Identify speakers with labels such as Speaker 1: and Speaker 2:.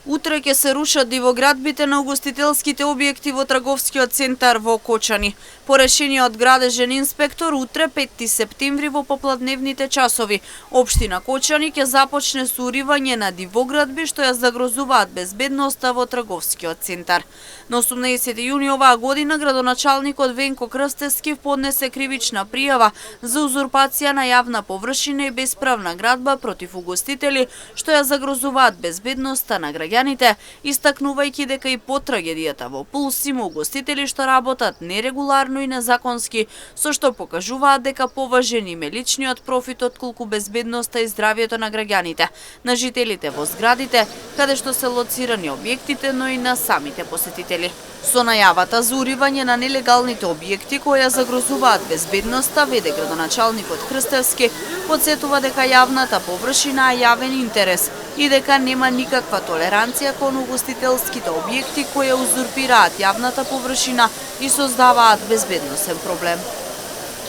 Speaker 1: Утре ќе се рушат дивоградбите на угостителските објекти во трговскиот центар во Кочани. По решение од градежен инспектор, утре 5 септември во попладневните часови, општина Кочани ќе започне со уривање на дивоградби што ја загрозуваат безбедноста во трговскиот центар. На 18 јуни оваа година градоначалникот Венко Крстевски поднесе кривична пријава за узурпација на јавна површина и бесправна градба против угостители што ја загрозуваат безбедноста на граѓаните, истакнувајќи дека и по трагедијата во Пулс има угостители што работат нерегуларно и незаконски, со што покажуваат дека поважен им е личниот профит отколку безбедноста и здравјето на граѓаните, на жителите во зградите, каде што се лоцирани објектите, но и на самите посетители. Со најавата за уривање на нелегалните објекти кои ја загрозуваат безбедноста, веде градоначалникот Крстевски, подсетува дека јавната површина е јавен интерес и дека нема никаква толеранција кон угостителските објекти кои узурпираат јавната површина и создаваат безбедносен проблем.